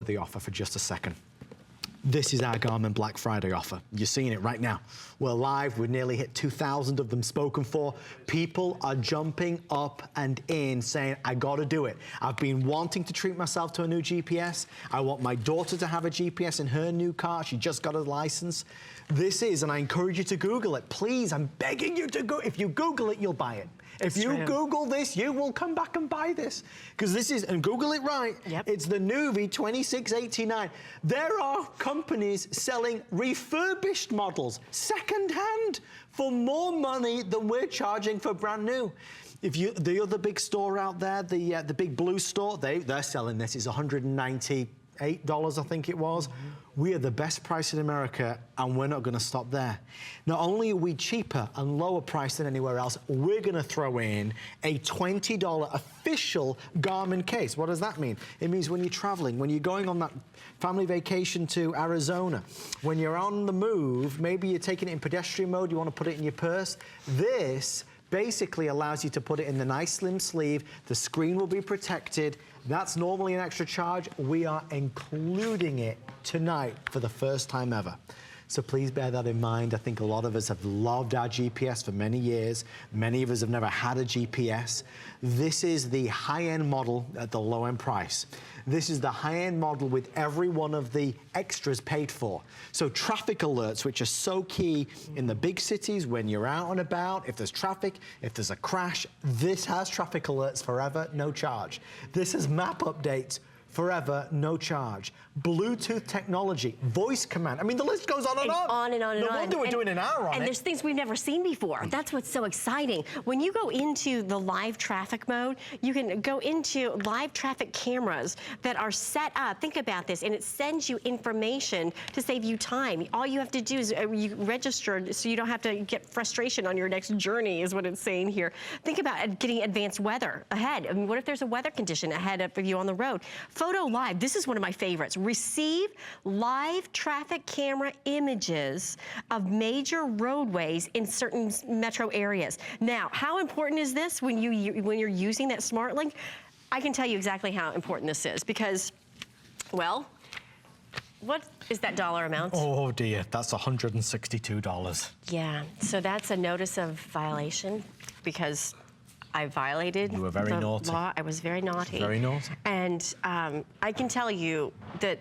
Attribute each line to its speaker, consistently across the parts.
Speaker 1: the offer for just a second. This is our Garmin Black Friday offer. You're seeing it right now. We're live, we've nearly hit 2,000 of them spoken for. People are jumping up and in saying, I gotta do it. I've been wanting to treat myself to a new GPS. I want my daughter to have a GPS in her new car. She just got a license. This is, and I encourage you to Google it. Please, I'm begging you to go. If you Google it, you'll buy it. If you Google this, you will come back and buy this. Because this is, and Google it right, it's the nvi 2689. There are companies selling refurbished models, second-hand, for more money than we're charging for brand new. If you, the other big store out there, the big blue store, they're selling this. It's $198, I think it was. We are the best price in America, and we're not going to stop there. Not only are we cheaper and lower priced than anywhere else, we're going to throw in a $20 official Garmin case. What does that mean? It means when you're traveling, when you're going on that family vacation to Arizona, when you're on the move, maybe you're taking it in pedestrian mode, you want to put it in your purse, this basically allows you to put it in the nice slim sleeve. The screen will be protected. That's normally an extra charge. We are including it tonight for the first time ever. So please bear that in mind. I think a lot of us have loved our GPS for many years. Many of us have never had a GPS. This is the high-end model at the low-end price. This is the high-end model with every one of the extras paid for. So traffic alerts, which are so key in the big cities when you're out and about, if there's traffic, if there's a crash, this has traffic alerts forever, no charge. This has map updates forever, no charge. Bluetooth technology, voice command. I mean, the list goes on and on.
Speaker 2: On and on and on.
Speaker 1: No wonder we're doing an hour on it.
Speaker 2: And there's things we've never seen before. That's what's so exciting. When you go into the live traffic mode, you can go into live traffic cameras that are set up. Think about this, and it sends you information to save you time. All you have to do is you register so you don't have to get frustration on your next journey, is what it's saying here. Think about getting advanced weather ahead. I mean, what if there's a weather condition ahead of you on the road? Photo Live, this is one of my favorites. Receive live traffic camera images of major roadways in certain metro areas. Now, how important is this when you're using that smart link? I can tell you exactly how important this is because, well, what is that dollar amount? Oh
Speaker 1: dear, that's $162.
Speaker 2: Yeah, so that's a notice of violation because I violated
Speaker 1: You were very naughty.
Speaker 2: law. I was very naughty.
Speaker 1: Very naughty.
Speaker 2: And I can tell you that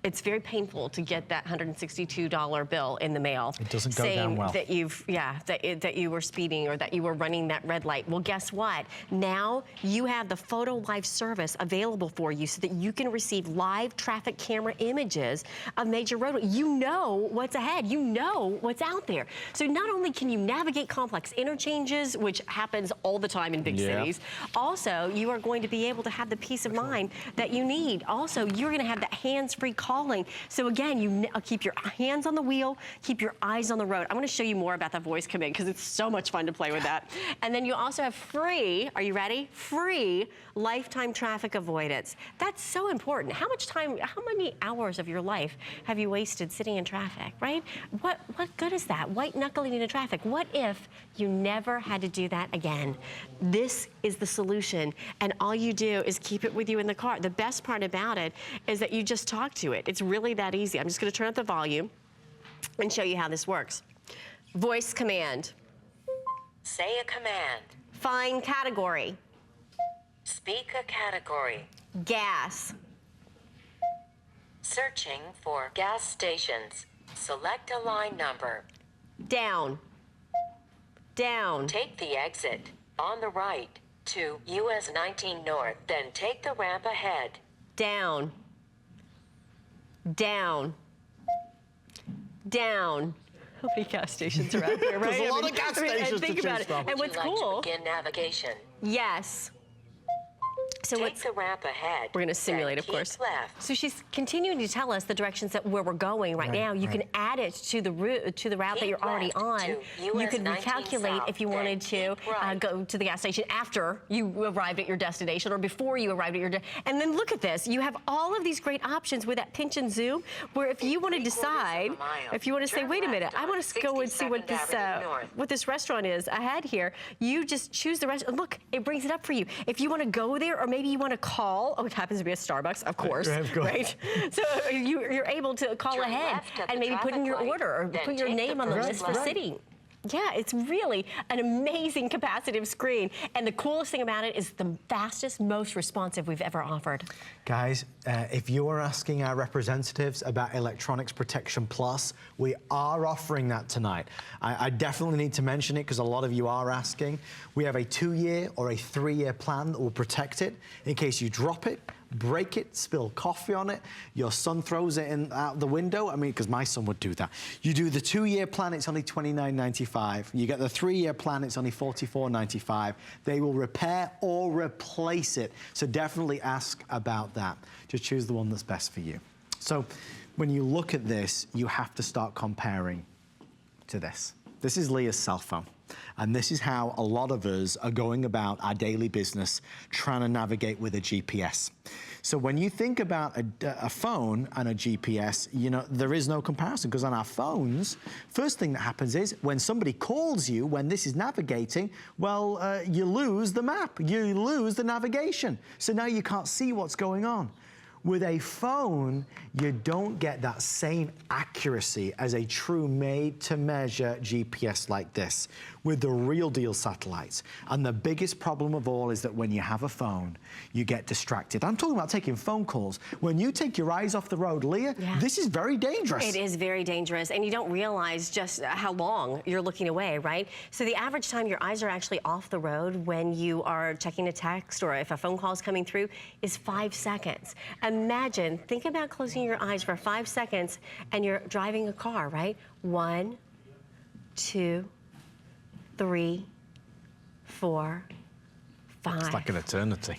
Speaker 2: it's very painful to get that $162 bill in the mail.
Speaker 1: It doesn't go down well.
Speaker 2: That you've, that you were speeding or that you were running that red light. Well, guess what? Now you have the Photo Live service available for you so that you can receive live traffic camera images of major roadways. You know what's ahead. You know what's out there. So not only can you navigate complex interchanges, which happens all the time in big cities, also you are going to be able to have the peace of mind that you need. Also, you're going to have that hands-free calling. So again, you keep your hands on the wheel, keep your eyes on the road. I want to show you more about that voice command because it's so much fun to play with that. And then you also have free, are you ready? Free lifetime traffic avoidance. That's so important. How much time, how many hours of your life have you wasted sitting in traffic, right? What good is that? White knuckling into traffic. What if you never had to do that again? This is the solution, and all you do is keep it with you in the car. The best part about it is that you just talk to it. It's really that easy. I'm just going to turn up the volume and show you how this works. Voice command.
Speaker 3: Say a command.
Speaker 2: Find category.
Speaker 3: Speak a category.
Speaker 2: Gas.
Speaker 3: Searching for gas stations. Select a line number.
Speaker 2: Down. Down.
Speaker 3: Take the exit on the right to US 19 North, then take the ramp ahead.
Speaker 2: Down. Down. Down. How many gas stations are out there, right?
Speaker 1: There's a lot of gas stations to choose from.
Speaker 2: And what's cool?
Speaker 3: To begin navigation.
Speaker 2: Yes. So
Speaker 3: take the ramp ahead.
Speaker 2: We're going to simulate, of course.
Speaker 3: Left.
Speaker 2: So she's continuing to tell us the directions that where we're going right now. You can add it to the route that you're already on. You can recalculate if you wanted to go to the gas station after you arrived at your destination or before you arrived at your and then look at this. You have all of these great options with that pinch and zoom, where if you want to decide, if you want to say, wait a minute, I want to go and see what this restaurant is ahead here. You just choose the restaurant. Look, it brings it up for you. If you want to go there, or maybe maybe you want to call. Oh, it happens to be a Starbucks, of course, right? So you're able to call ahead and maybe put in your order or put your name on the list for sitting. Yeah, it's really an amazing capacitive screen. And the coolest thing about it is the fastest, most responsive we've ever offered.
Speaker 1: Guys, if you are asking our representatives about Electronics Protection Plus, we are offering that tonight. I definitely need to mention it because a lot of you are asking. We have a 2-year or a 3-year plan that will protect it in case you drop it, break it, spill coffee on it, your son throws it out the window. I mean, because my son would do that. You do the 2-year plan, it's only $29.95. You get the 3-year plan, it's only $44.95. They will repair or replace it. So definitely ask about that. Just choose the one that's best for you. So when you look at this, you have to start comparing to this. This is Leah's cell phone. And this is how a lot of us are going about our daily business trying to navigate with a GPS. So when you think about a phone and a GPS, you know, there is no comparison because on our phones, first thing that happens is when somebody calls you, when this is navigating, well, you lose the map, you lose the navigation. So now you can't see what's going on. With a phone, you don't get that same accuracy as a true made-to-measure GPS like this with the real deal satellites. And the biggest problem of all is that when you have a phone, you get distracted. I'm talking about taking phone calls. When you take your eyes off the road, Leah, this is very dangerous.
Speaker 2: It is very dangerous, and you don't realize just how long you're looking away, right? So the average time your eyes are actually off the road when you are checking a text or if a phone call is coming through is 5 seconds. Imagine, think about closing your eyes for 5 seconds and you're driving a car, right? 1, 2, 3, 4, 5.
Speaker 1: It's like an eternity.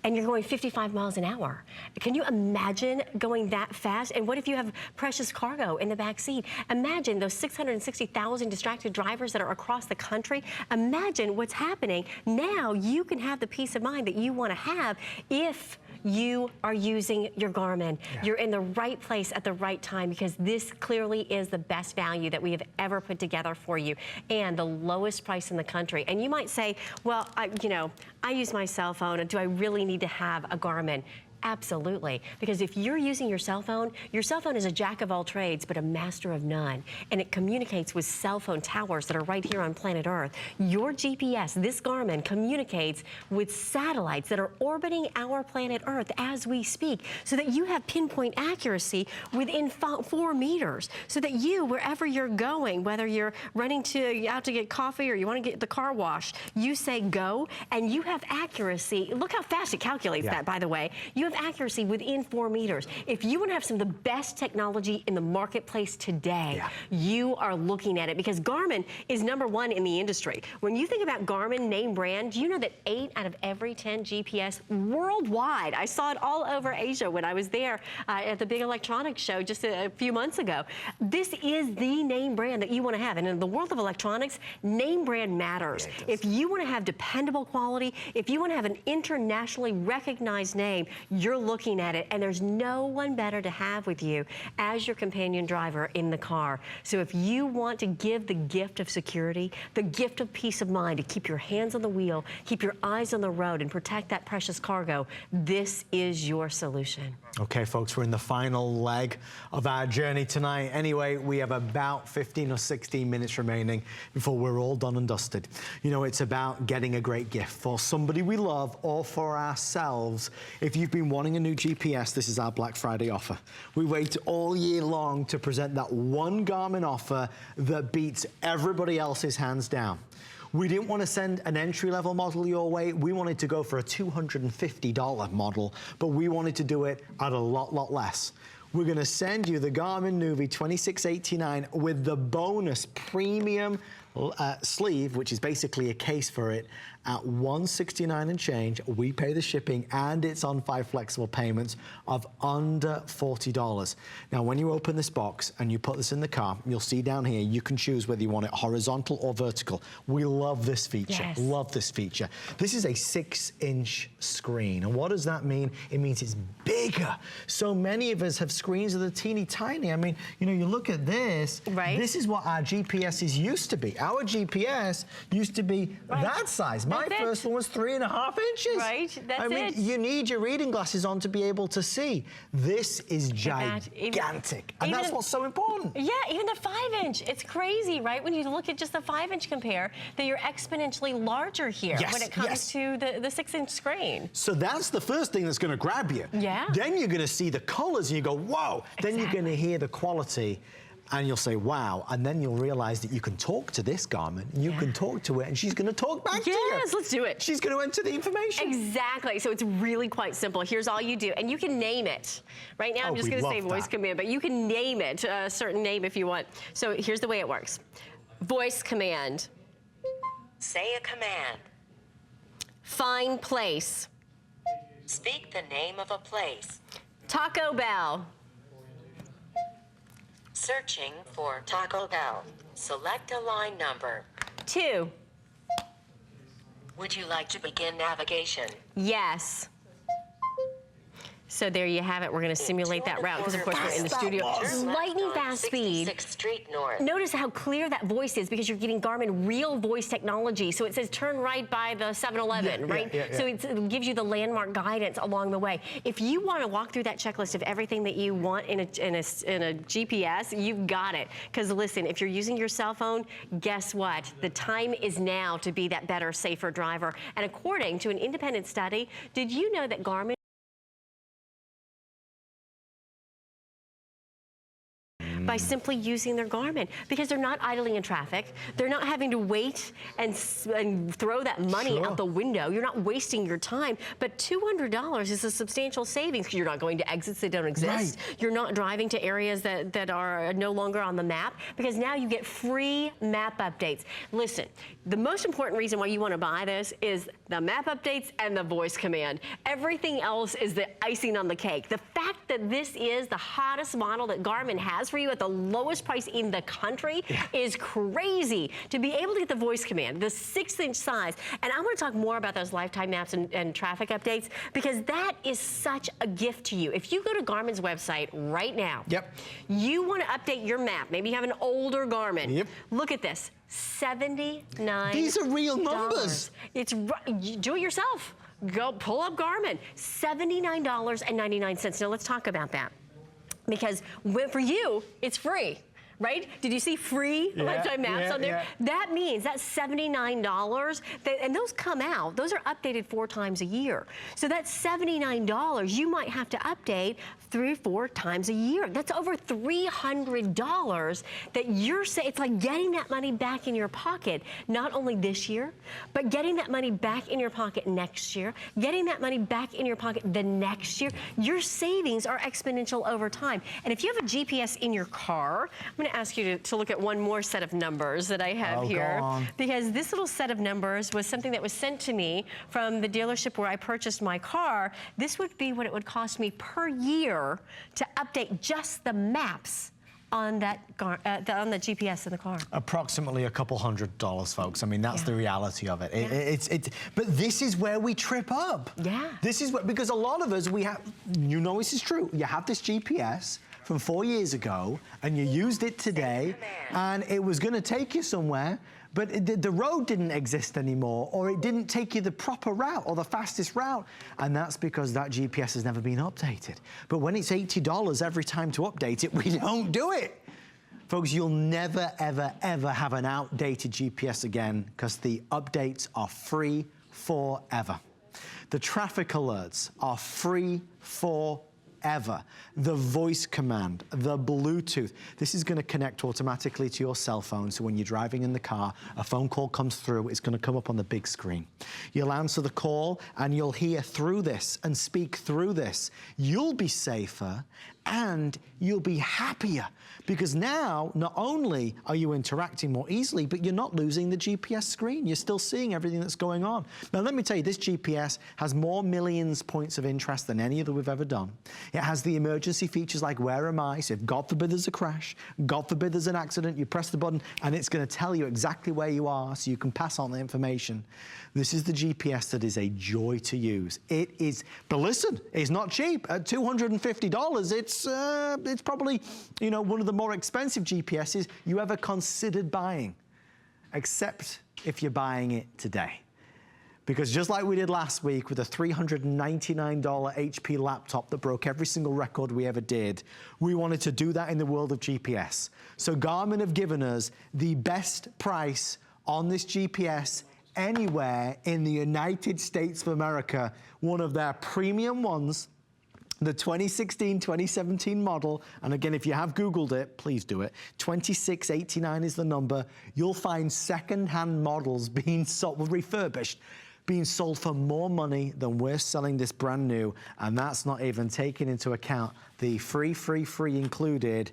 Speaker 2: And you're going 55 miles an hour. Can you imagine going that fast? And what if you have precious cargo in the back seat? Imagine those 660,000 distracted drivers that are across the country. Imagine what's happening. Now you can have the peace of mind that you want to have if you are using your Garmin. You're in the right place at the right time because this clearly is the best value that we have ever put together for you and the lowest price in the country. And you might say, well, I use my cell phone. Do I really need to have a Garmin? Absolutely, because if you're using your cell phone is a jack of all trades, but a master of none, and it communicates with cell phone towers that are right here on planet Earth. Your GPS, this Garmin, communicates with satellites that are orbiting our planet Earth as we speak, so that you have pinpoint accuracy within 4 meters, so that you, wherever you're going, whether you're running out to get coffee or you want to get the car washed, you say go, and you have accuracy. Look how fast it calculates that, by the way. You have accuracy within 4 meters. If you want to have some of the best technology in the marketplace today, you are looking at it because Garmin is #1 in the industry. When you think about Garmin name brand, do you know that 8 out of every 10 GPS worldwide, I saw it all over Asia when I was there at the big electronics show just a few months ago. This is the name brand that you want to have. And in the world of electronics, name brand matters. If you want to have dependable quality, if you want to have an internationally recognized name, you're looking at it, and there's no one better to have with you as your companion driver in the car. So if you want to give the gift of security, the gift of peace of mind, to keep your hands on the wheel, keep your eyes on the road, and protect that precious cargo, this is your solution.
Speaker 1: Okay, folks, we're in the final leg of our journey tonight. Anyway, we have about 15 or 16 minutes remaining before we're all done and dusted. You know, it's about getting a great gift for somebody we love or for ourselves. If you've been wanting a new GPS, this is our Black Friday offer. We wait all year long to present that one Garmin offer that beats everybody else's hands down. We didn't want to send an entry-level model your way. We wanted to go for a $250 model, but we wanted to do it at a lot less. We're going to send you the Garmin nvi 2689 with the bonus premium sleeve, which is basically a case for it, at $169 and change. We pay the shipping, and it's on 5 flexible payments of under $40. Now, when you open this box and you put this in the car, you'll see down here, you can choose whether you want it horizontal or vertical. We love this feature. Love this feature. This is a 6-inch screen. And what does that mean? It means it's bigger. So many of us have screens that are teeny tiny. I mean, you know, you look at this. This is what our GPSs used to be. Our GPS used to be that size. My first one was 3.5 inches.
Speaker 2: Right, that's
Speaker 1: I mean, you need your reading glasses on to be able to see. This is gigantic. And that's what's so important.
Speaker 2: Yeah, even the 5-inch. It's crazy, right? When you look at just the 5-inch compare, that you're exponentially larger here when it comes to the 6-inch screen.
Speaker 1: So that's the first thing that's going to grab you.
Speaker 2: Yeah.
Speaker 1: Then you're going to see the colors and you go, whoa. Then you're going to hear the quality and you'll say, wow. And then you'll realize that you can talk to this Garmin. You can talk to it and she's going to talk back to you.
Speaker 2: Yes, let's do it.
Speaker 1: She's going to enter the information.
Speaker 2: Exactly. So it's really quite simple. Here's all you do. And you can name it. Right now, I'm just going to say voice command, but you can name it a certain name if you want. So here's the way it works. Voice command.
Speaker 3: Say a command.
Speaker 2: Find place.
Speaker 3: Speak the name of a place.
Speaker 2: Taco Bell.
Speaker 3: Searching for Taco Bell. Select a line number.
Speaker 2: 2.
Speaker 3: Would you like to begin navigation?
Speaker 2: Yes. So there you have it. We're going to simulate that route because, of course, we're in the studio. Lightning fast speed.
Speaker 3: 66th Street North.
Speaker 2: Notice how clear that voice is because you're getting Garmin real voice technology. So it says turn right by the 7-Eleven, right? So it gives you the landmark guidance along the way. If you want to walk through that checklist of everything that you want in a GPS, you've got it. Because listen, if you're using your cell phone, guess what? The time is now to be that better, safer driver. And according to an independent study, did you know that Garmin by simply using their Garmin, because they're not idling in traffic. They're not having to wait and throw that money out the window. You're not wasting your time. But $200 is a substantial savings because you're not going to exits that don't exist. You're not driving to areas that are no longer on the map, because now you get free map updates. Listen, the most important reason why you want to buy this is the map updates and the voice command. Everything else is the icing on the cake. The fact that this is the hottest model that Garmin has for you at the lowest price in the country is crazy. To be able to get the voice command, the 6-inch size, and I want to talk more about those lifetime maps and traffic updates, because that is such a gift to you. If you go to Garmin's website right now, you want to update your map, maybe you have an older Garmin, look at this, $79.
Speaker 1: These are real numbers.
Speaker 2: It's do it yourself. Go pull up Garmin, $79.99. Now let's talk about that. Because for you, it's free, right? Did you see free lifetime maps on there? That means that's $79, and those come out, those are updated 4 times a year. So that's $79 you might have to update 3 or 4 times a year. That's over $300 that you're saying. It's like getting that money back in your pocket, not only this year, but getting that money back in your pocket next year, getting that money back in your pocket the next year. Your savings are exponential over time. And if you have a GPS in your car, I'm going to ask you to look at one more set of numbers that I have here, because this little set of numbers was something that was sent to me from the dealership where I purchased my car. This would be what it would cost me per year to update just the maps on that on the GPS in the car. Approximately
Speaker 1: a couple $100, folks. I mean, that's the reality of it. But this is where we trip up. This is what, because a lot of us, we have, you know, this is true. You have this GPS from 4 years ago, and you used it today, and it was going to take you somewhere, but the road didn't exist anymore, or it didn't take you the proper route or the fastest route, and that's because that GPS has never been updated. But when it's $80 every time to update it, we don't do it. Folks, you'll never, ever, ever have an outdated GPS again, because the updates are free forever. The traffic alerts are free forever. The voice command, the Bluetooth. This is going to connect automatically to your cell phone, so when you're driving in the car, a phone call comes through, it's going to come up on the big screen. You'll answer the call and you'll hear through this and speak through this. You'll be safer and you'll be happier, because now not only are you interacting more easily, but you're not losing the GPS screen. You're still seeing everything that's going on. Now let me tell you, this GPS has more millions points of interest than any other we've ever done. It has the emergency features like where am I, so if God forbid there's a crash, God forbid there's an accident, you press the button and it's going to tell you exactly where you are so you can pass on the information. This is the GPS that is a joy to use. It is, but listen, it's not cheap. At $250, it's probably, you know, one of the more expensive GPSs you ever considered buying. except if you're buying it today. Because just like we did last week with a $399 HP laptop that broke every single record we ever did, we wanted to do that in the world of GPS. So Garmin have given us the best price on this GPS anywhere in the United States of America, one of their premium ones, the 2016-2017 model, and again, if you have Googled it, please do it. 2689 is the number. You'll find second-hand models being sold, refurbished, being sold for more money than we're selling this brand new, and that's not even taking into account the free included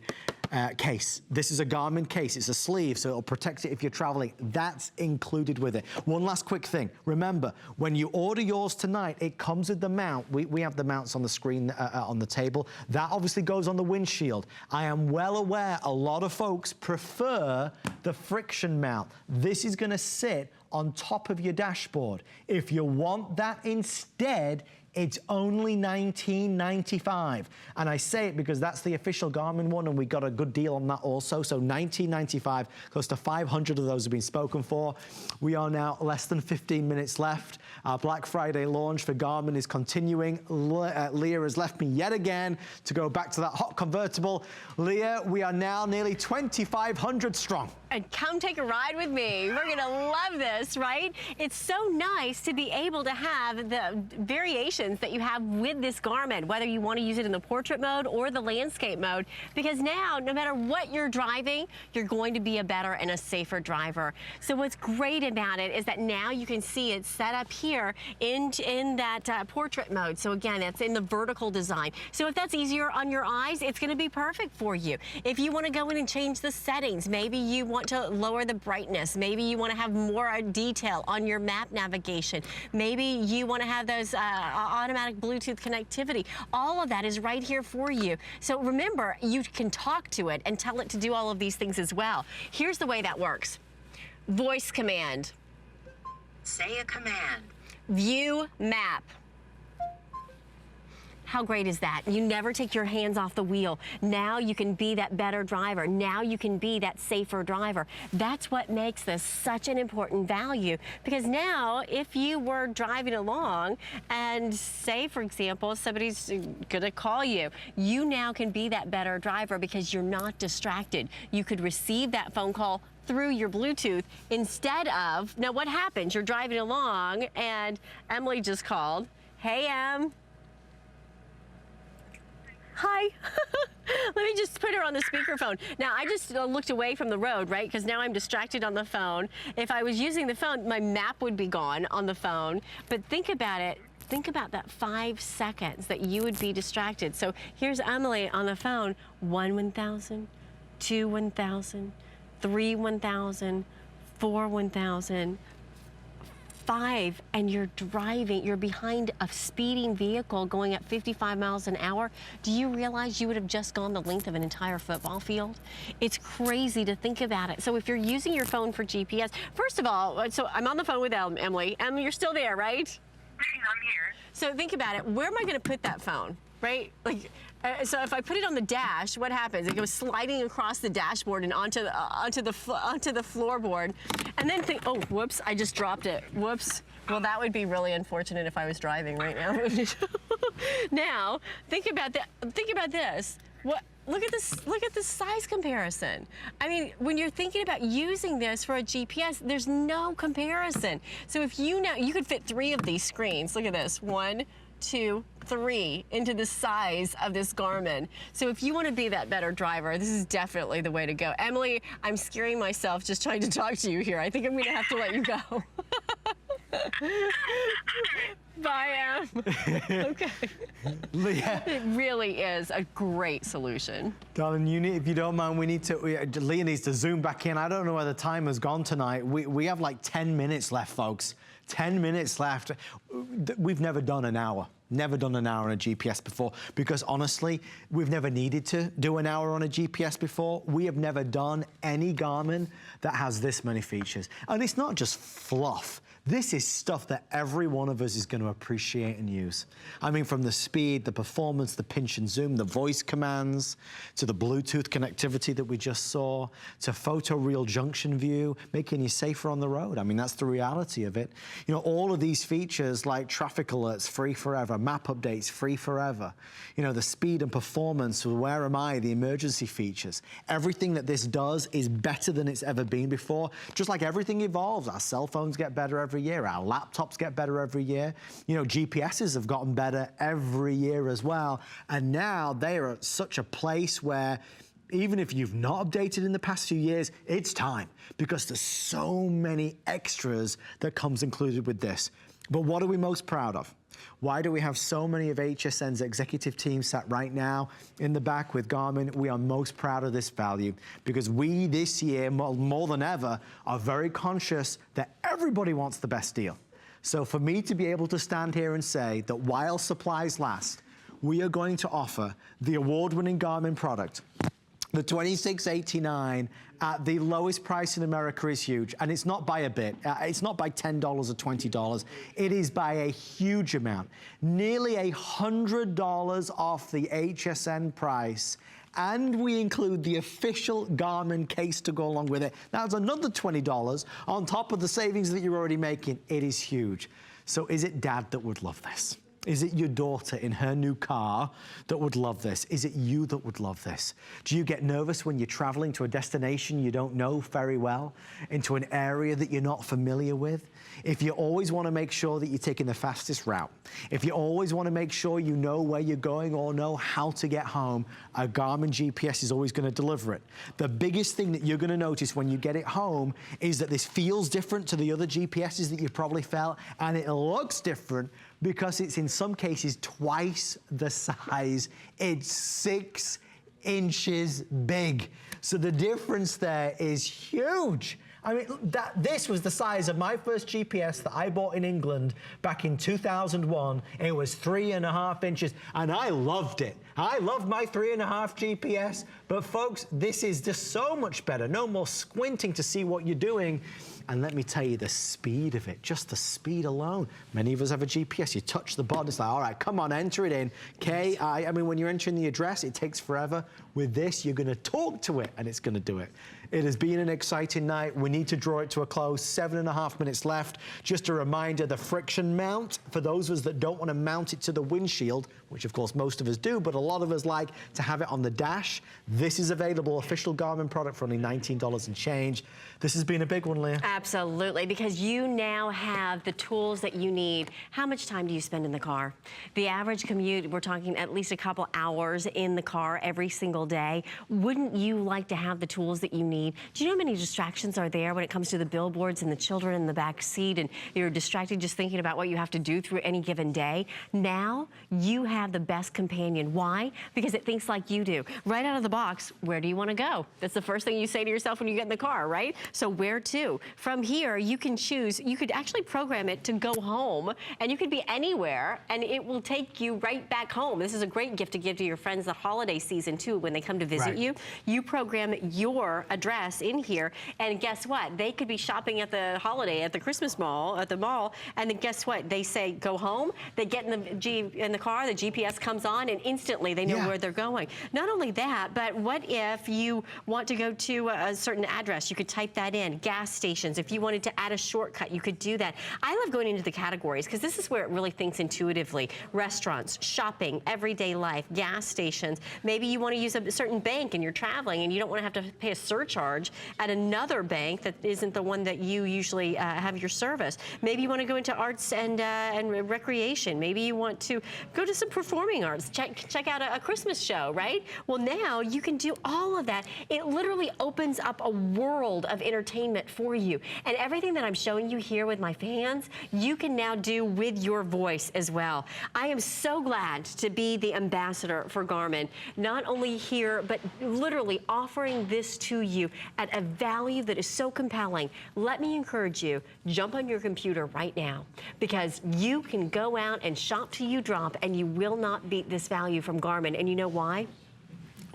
Speaker 1: case. This is a Garmin case. It's a sleeve, so it'll protect it if you're traveling. That's included with it. One last quick thing. Remember, when you order yours tonight, it comes with the mount. We have the mounts on the screen on the table. That obviously goes on the windshield. I am well aware a lot of folks prefer the friction mount. This is going to sit on top of your dashboard. If you want that instead, it's only $19.95. And I say it because that's the official Garmin one, and we got a good deal on that also. So $19.95, close to 500 of those have been spoken for. We are now less than 15 minutes left. Our Black Friday launch for Garmin is continuing. Leah has left me yet again to go back to that hot convertible. Leah, we are now nearly 2,500 strong.
Speaker 2: And come take a ride with me. We're gonna love this, right? It's so nice to be able to have the variations that you have with this Garmin, whether you want to use it in the portrait mode or the landscape mode, because now, no matter what you're driving, you're going to be a better and a safer driver. So what's great about it is that now you can see it set up here in that portrait mode. So again, it's in the vertical design. So if that's easier on your eyes, it's gonna be perfect for you. If you want to go in and change the settings, maybe you want to lower the brightness, maybe you want to have more detail on your map navigation, maybe you want to have those automatic Bluetooth connectivity. All of that is right here for you. So remember, you can talk to it and tell it to do all of these things as well. Here's the way that works. Voice command.
Speaker 3: Say a command.
Speaker 2: View map. How great is that? You never take your hands off the wheel. Now you can be that better driver. Now you can be that safer driver. That's what makes this such an important value, because now if you were driving along and say, for example, somebody's gonna call you, you now can be that better driver because you're not distracted. You could receive that phone call through your Bluetooth instead of, now what happens? You're driving along and Emily just called. Hey, Em. Hi. Let me just put her on the speakerphone. Now, I just looked away from the road, right? Because now I'm distracted on the phone. If I was using the phone, my map would be gone on the phone. But think about it. Think about that 5 seconds that you would be distracted. So here's Emily on the phone. 1 1000, 2 1000, 3 1000, 4 1000. 5, and you're driving, you're behind a speeding vehicle going at 55 miles an hour. Do you realize you would have just gone the length of an entire football field? It's crazy to think about it. So if you're using your phone for GPS, first of all, so I'm on the phone with Emily. Emily, you're still there, right?
Speaker 4: I'm here.
Speaker 2: So think about it. Where am I going to put that phone, right? Like, so if I put it on the dash, what happens? It goes sliding across the dashboard and onto the floorboard, and then think, oh, whoops, I just dropped it. Whoops. Well, that would be really unfortunate if I was driving right now. Now, think about that. Think about this. What? Look at this. Look at the size comparison. I mean, when you're thinking about using this for a GPS, there's no comparison. So if you know, you could fit 3 of these screens. Look at this. 1, 2, 3 into the size of this Garmin. So if you want to be that better driver, this is definitely the way to go. Emily, I'm scaring myself just trying to talk to you here. I think I'm going to have to let you go. Bye, Em. Okay.
Speaker 1: Leah.
Speaker 2: It really is a great solution.
Speaker 1: Darling, if you don't mind, Leah needs to zoom back in. I don't know where the time has gone tonight. We have like 10 minutes left, folks. 10 minutes left. We've never done an hour. Never done an hour on a GPS before, because honestly, we've never needed to do an hour on a GPS before. We have never done any Garmin that has this many features. And it's not just fluff. This is stuff that every one of us is going to appreciate and use. I mean, from the speed, the performance, the pinch and zoom, the voice commands, to the Bluetooth connectivity that we just saw, to photo real junction view, making you safer on the road. I mean, that's the reality of it. You know, all of these features like traffic alerts, free forever, map updates, free forever. You know, the speed and performance, where am I, the emergency features. Everything that this does is better than it's ever been before. Just like everything evolves, our cell phones get better every year, our laptops get better every year. You know, GPSs have gotten better every year as well. And now they are at such a place where even if you've not updated in the past few years, it's time, because there's so many extras that comes included with this. But what are we most proud of? Why do we have so many of HSN's executive team sat right now in the back with Garmin? We are most proud of this value because we this year, more than ever, are very conscious that everybody wants the best deal. So for me to be able to stand here and say that while supplies last, we are going to offer the award-winning Garmin product, the 2689 at the lowest price in America is huge. And it's not by a bit. It's not by $10 or $20. It is by a huge amount. Nearly $100 off the HSN price. And we include the official Garmin case to go along with it. That's another $20 on top of the savings that you're already making. It is huge. So is it Dad that would love this? Is it your daughter in her new car that would love this? Is it you that would love this? Do you get nervous when you're traveling to a destination you don't know very well, into an area that you're not familiar with? If you always want to make sure that you're taking the fastest route, if you always want to make sure you know where you're going or know how to get home, a Garmin GPS is always going to deliver it. The biggest thing that you're going to notice when you get it home is that this feels different to the other GPSs that you've probably felt, and it looks different because it's in some cases twice the size. It's 6 inches big. So the difference there is huge. I mean, this was the size of my first GPS that I bought in England back in 2001. It was 3.5 inches, and I loved it. I loved my 3.5 GPS, but folks, this is just so much better. No more squinting to see what you're doing. And let me tell you, the speed of it, just the speed alone. Many of us have a GPS. You touch the button, it's like, all right, come on, enter it in. I mean, when you're entering the address, it takes forever. With this, you're going to talk to it, and it's going to do it. It has been an exciting night. We need to draw it to a close. 7.5 minutes left. Just a reminder, the friction mount, for those of us that don't want to mount it to the windshield, which of course most of us do, but a lot of us like to have it on the dash. This is available, official Garmin product for only $19 and change. This has been a big one, Leah.
Speaker 2: Absolutely, because you now have the tools that you need. How much time do you spend in the car? The average commute, we're talking at least a couple hours in the car every single day. Wouldn't you like to have the tools that you need? Do you know how many distractions are there when it comes to the billboards and the children in the back seat, and you're distracted just thinking about what you have to do through any given day? Now you have the best companion. Why? Because it thinks like you do. Right out of the box, where do you want to go? That's the first thing you say to yourself when you get in the car, right? So where to? From here, you can choose. You could actually program it to go home, and you could be anywhere, and it will take you right back home. This is a great gift to give to your friends the holiday season, too, when they come to visit you. You program your address in here, and guess what? They could be shopping at the holiday, at the Christmas mall, at the mall, and then guess what? They say, go home. They get in the car, the GPS comes on, and instantly they know where they're going. Not only that, but what if you want to go to a certain address? You could type that in. Gas stations. If you wanted to add a shortcut, you could do that. I love going into the categories because this is where it really thinks intuitively. Restaurants, shopping, everyday life, gas stations. Maybe you want to use a certain bank and you're traveling and you don't want to have to pay a surcharge at another bank that isn't the one that you usually have your service. Maybe you want to go into arts and recreation. Maybe you want to go to some performing arts, check out a Christmas show, right? Well, now you can do all of that. It literally opens up a world of entertainment for you. And everything that I'm showing you here with my hands, you can now do with your voice as well. I am so glad to be the ambassador for Garmin, not only here, but literally offering this to you at a value that is so compelling. Let me encourage you, jump on your computer right now, because you can go out and shop till you drop, and you will not beat this value from Garmin. And you know why?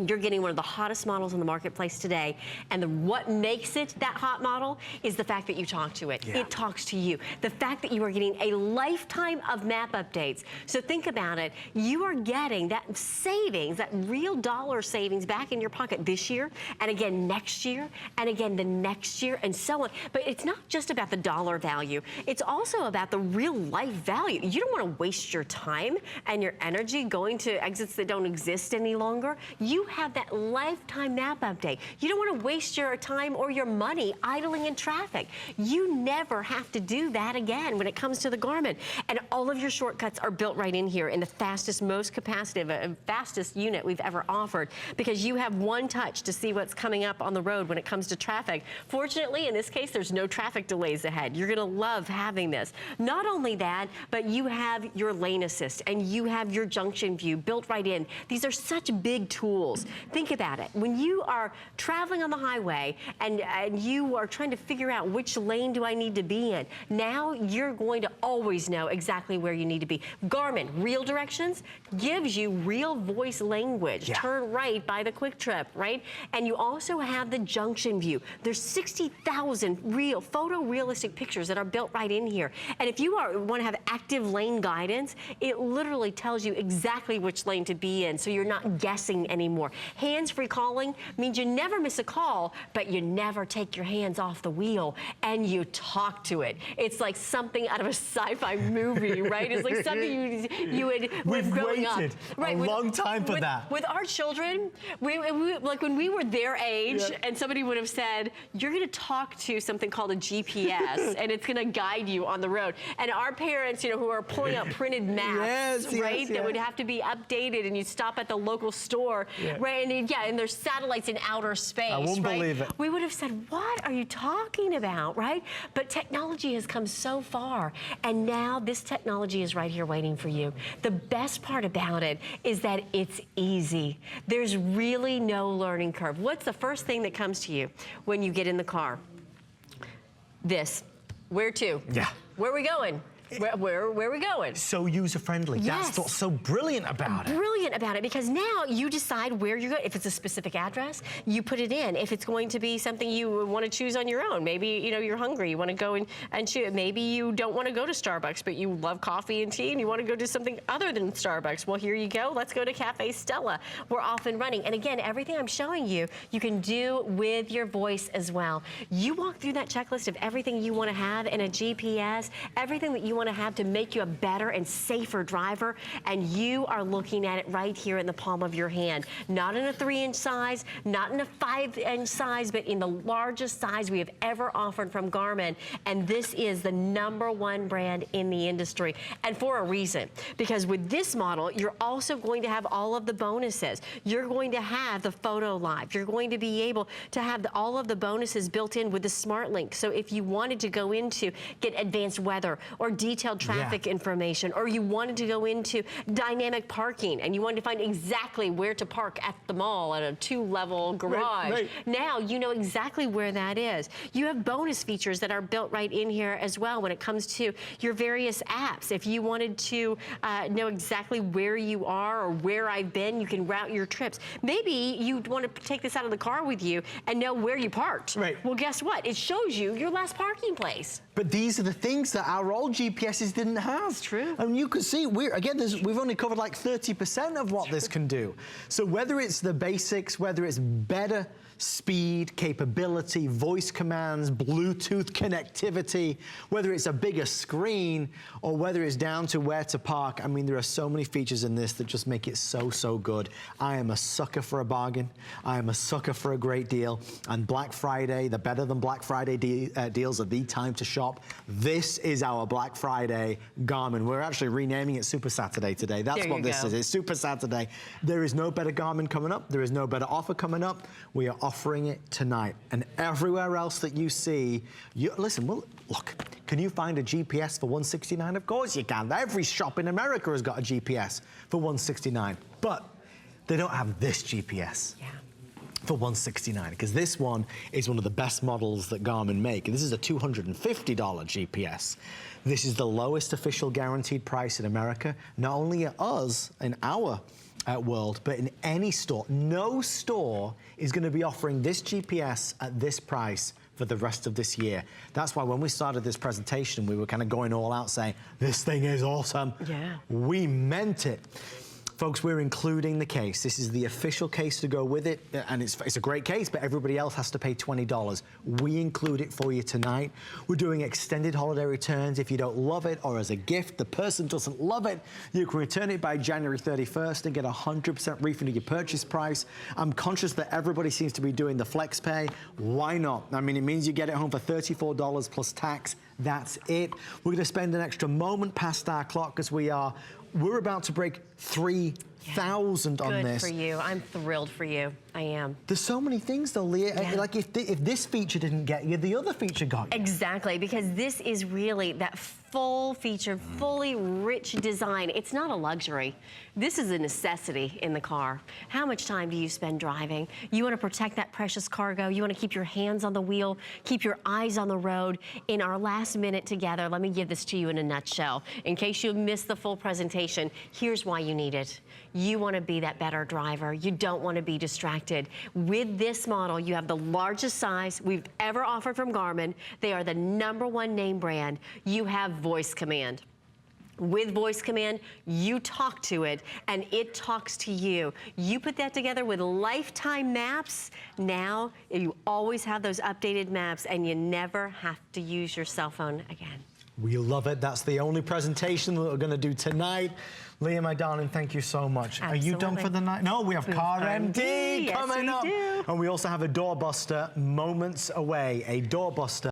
Speaker 2: You're getting one of the hottest models in the marketplace today. And what makes it that hot model is the fact that you talk to it.
Speaker 1: Yeah.
Speaker 2: It talks to you. The fact that you are getting a lifetime of map updates. So think about it. You are getting that savings, that real dollar savings back in your pocket this year, and again next year, and again the next year, and so on. But it's not just about the dollar value. It's also about the real life value. You don't want to waste your time and your energy going to exits that don't exist any longer. You have that lifetime map update. You don't want to waste your time or your money idling in traffic. You never have to do that again when it comes to the Garmin. And all of your shortcuts are built right in here in the fastest, most capacitive, fastest unit we've ever offered, because you have one touch to see what's coming up on the road when it comes to traffic. Fortunately, in this case, there's no traffic delays ahead. You're gonna love having this. Not only that, but you have your lane assist and you have your junction view built right in. These are such big tools. Think about it. When you are traveling on the highway and you are trying to figure out which lane do I need to be in, now you're going to always know exactly where you need to be. Garmin, real directions, gives you real voice language.
Speaker 1: Yeah.
Speaker 2: Turn right by the quick trip, right? And you also have the junction view. There's 60,000 real photorealistic pictures that are built right in here. And if you want to have active lane guidance, it literally tells you exactly which lane to be in, so you're not guessing anymore. Hands-free calling means you never miss a call, but you never take your hands off the wheel, and you talk to it. It's like something out of a sci-fi movie, right? It's like something you would
Speaker 1: We've
Speaker 2: growing
Speaker 1: waited
Speaker 2: up. Right,
Speaker 1: a long time for that.
Speaker 2: With our children, we like when we were their age, and somebody would have said, you're gonna talk to something called a GPS, and it's gonna guide you on the road. And our parents, you know, who are pulling out printed maps, right, that would have to be updated, and you'd stop at the local store, right, and there's satellites in outer space,
Speaker 1: I won't
Speaker 2: right?
Speaker 1: believe it.
Speaker 2: We would have said, what are you talking about, right? But technology has come so far, and now this technology is right here waiting for you. The best part about it is that it's easy. There's really no learning curve. What's the first thing that comes to you when you get in the car? This. Where to?
Speaker 1: Yeah.
Speaker 2: Where are we going? Where are we going?
Speaker 1: So user-friendly.
Speaker 2: Yes.
Speaker 1: That's what's so brilliant about it.
Speaker 2: Brilliant about it, because now you decide where you're going. If it's a specific address, you put it in. If it's going to be something you want to choose on your own, maybe you know you're hungry, you want to go and choose. Maybe you don't want to go to Starbucks, but you love coffee and tea, and you want to go to something other than Starbucks. Well, here you go. Let's go to Cafe Stella. We're off and running. And again, everything I'm showing you, you can do with your voice as well. You walk through that checklist of everything you want to have in a GPS, everything that you want to have to make you a better and safer driver, and you are looking at it right here in the palm of your hand. Not in a 3-inch size, not in a 5-inch size, but in the largest size we have ever offered from Garmin, and this is the #1 brand in the industry, and for a reason, because with this model, you're also going to have all of the bonuses. You're going to have the photo live. You're going to be able to have all of the bonuses built in with the Smart Link. So if you wanted to go into get advanced weather or detailed traffic information, or you wanted to go into dynamic parking and you wanted to find exactly where to park at the mall at a 2-level garage.
Speaker 1: Right.
Speaker 2: Now you know exactly where that is. You have bonus features that are built right in here as well when it comes to your various apps. If you wanted to know exactly where you are or where I've been, you can route your trips. Maybe you want to take this out of the car with you and know where you parked.
Speaker 1: Right.
Speaker 2: Well, guess what? It shows you your last parking place.
Speaker 1: But these are the things that our old GPSs didn't have.
Speaker 2: It's true.
Speaker 1: And you can see, we've only covered like 30% of what this can do. So whether it's the basics, whether it's better speed, capability, voice commands, Bluetooth connectivity, whether it's a bigger screen, or whether it's down to where to park, I mean, there are so many features in this that just make it so, so good. I am a sucker for a bargain. I am a sucker for a great deal. And Black Friday, the better than Black Friday deals are the time to shop. This is our Black Friday Garmin. We're actually renaming it Super Saturday today. That's what this is. It's Super Saturday. There is no better Garmin coming up. There is no better offer coming up. We are offering it tonight. And everywhere else that you see, listen, well, look, can you find a GPS for $169? Of course you can. Every shop in America has got a GPS for $169. But they don't have this GPS.
Speaker 2: Yeah.
Speaker 1: For $169, because this one is one of the best models that Garmin make. This is a $250 GPS. This is the lowest official guaranteed price in America. Not only at us, in our at World, but in any store, no store is going to be offering this GPS at this price for the rest of this year. That's why when we started this presentation, we were kind of going all out saying, this thing is awesome.
Speaker 2: Yeah.
Speaker 1: We meant it. Folks, we're including the case. This is the official case to go with it, and it's a great case, but everybody else has to pay $20. We include it for you tonight. We're doing extended holiday returns. If you don't love it, or as a gift, the person doesn't love it, you can return it by January 31st and get 100% refund of your purchase price. I'm conscious that everybody seems to be doing the flex pay. Why not? I mean, it means you get it home for $34 plus tax. That's it. We're going to spend an extra moment past our clock because we're about to break 3,000 on this.
Speaker 2: Good for you. I'm thrilled for you. I am.
Speaker 1: There's so many things though, Leah.
Speaker 2: Yeah.
Speaker 1: Like if this feature didn't get you, the other feature got you.
Speaker 2: Exactly, because this is really that full feature, fully rich design. It's not a luxury. This is a necessity in the car. How much time do you spend driving? You want to protect that precious cargo. You want to keep your hands on the wheel, keep your eyes on the road. In our last minute together, let me give this to you in a nutshell. In case you missed the full presentation, here's why you need it. You want to be that better driver. You don't want to be distracted. With this model, you have the largest size we've ever offered from Garmin. They are the #1 name brand. You have voice command. With voice command, you talk to it and it talks to you. You put that together with lifetime maps. Now you always have those updated maps and you never have to use your cell phone again.
Speaker 1: We love it. That's the only presentation that we're going to do tonight. Leah, my darling, thank you so much.
Speaker 2: Absolutely.
Speaker 1: Are you done for the night? No, we have Car MD
Speaker 2: Yes,
Speaker 1: coming
Speaker 2: we
Speaker 1: up.
Speaker 2: do.
Speaker 1: And we also have a doorbuster moments away. A doorbuster